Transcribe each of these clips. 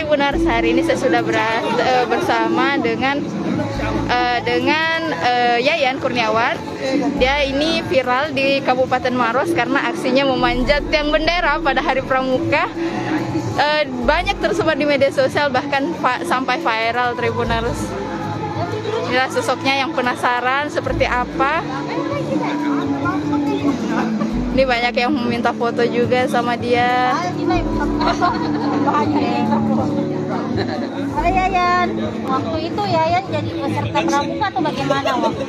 Tribuners, hari ini saya sudah bersama dengan Yayan Kurniawan. Dia ini viral di Kabupaten Maros karena aksinya memanjat tiang bendera pada Hari Pramuka. Banyak tersebar di media sosial, bahkan sampai viral, Tribuners. Inilah sosoknya yang penasaran seperti apa. Ini banyak yang meminta foto juga sama dia. Hai Yayan, waktu itu Yayan jadi peserta pramuka atau bagaimana waktu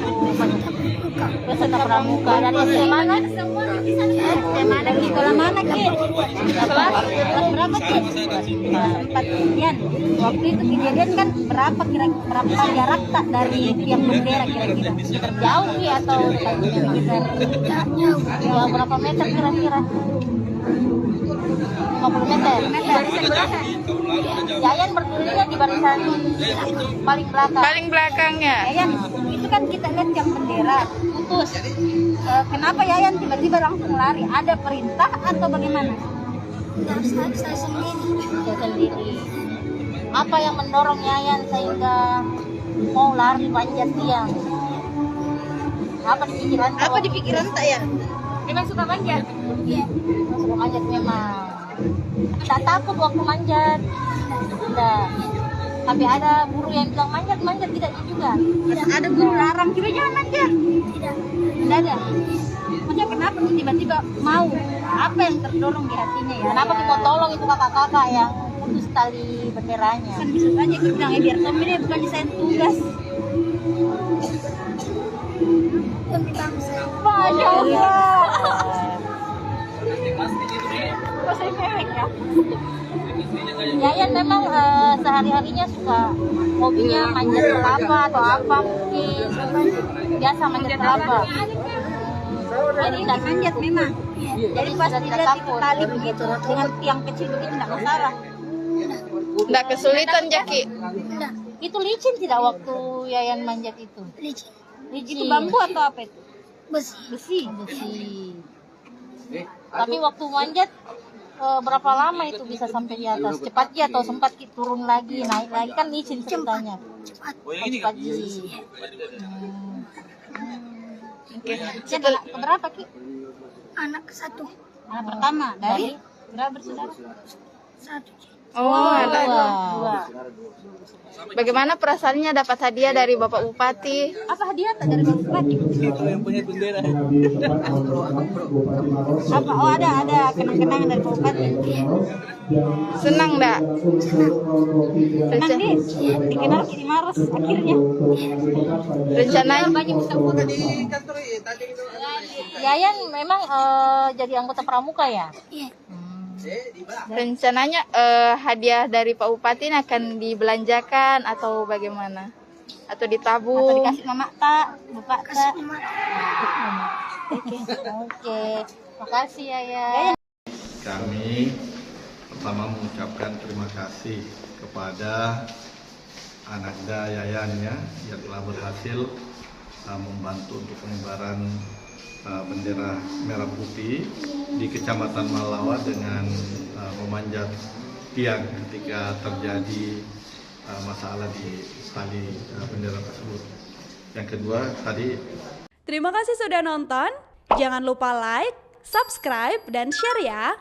peserta pramuka? Dari SMA mana? SMA dari sekolah mana Ki? Kelas berapa Ki? Kelas 4 Yan. Waktu itu kejadian kan berapa jarak tak dari tiang bendera kira-kira? Jauh Ki atau sekitar berapa meter kira-kira? 50 meter. Yayan berdirinya di barisan paling belakang. Paling belakangnya. Yayan, itu kan kita lihat tiang bendera putus. Kenapa Yayan tiba-tiba langsung lari? Ada perintah atau bagaimana? Saya sendiri. Apa yang mendorong Yayan sehingga mau lari panjat tiang? Apa di pikiran tak ya? Memang suka manjat? Iya. Suka manjat memang. Tak takut waktu manjat? Tidak. Tapi ada guru yang bilang manjat tidak juga. Ada guru larang juga jangan manjat. Tidak ada. Maksudnya kenapa tiba-tiba mau? Apa yang terdorong di hatinya ya? Kenapa mau tolong itu kakak-kakak yang putus tali benderanya? Kan bisa saja kita bilang biar Tommy ini bukan desain tugas. Masya Allah. Yayan memang sehari-harinya suka hobinya manjat kelapa atau apa mungkin biasa manjat kelapa. Jadi tidak manjat memang. Jadi pas tidak takut tali begitu dengan tiang kecil begitu tidak masalah. Tidak kesulitan Jaki. Itu licin tidak waktu Yayan manjat itu? Licin. Itu bambu atau apa itu? Besi. Tapi waktu manjat berapa lama itu bisa sampai di atas? Cepat ya atau sempat turun lagi, naik lagi kan licin ceritanya. Cepat. Oke. Anak berapa Ki? Anak satu. Anak pertama dari berapa bersaudara? Satu. Oh, ada dua. Bagaimana perasaannya dapat hadiah dari Bapak Bupati? Apa hadiah dari Bapak Bupati? Yang punya bendera. Apa? Oh ada kenang-kenangan dari Bapak Bupati. Senang enggak? Senang nih, dikenal di Maros akhirnya. Rencananya Banyak bisa foto di kantor tadi. Yayan memang jadi anggota pramuka ya? Iya. rencananya hadiah dari Pak Bupati akan dibelanjakan atau bagaimana? Atau ditabung? Atau dikasih mama tak? Bapak tak? Oke. Makasih ya. Kami pertama mengucapkan terima kasih kepada Anakda Yayan ya, yang telah berhasil membantu untuk pengibaran bendera merah putih di Kecamatan Malawa dengan memanjat tiang ketika terjadi masalah di tali bendera tersebut. Yang kedua tadi. Terima kasih sudah nonton. Jangan lupa like, subscribe, dan share ya.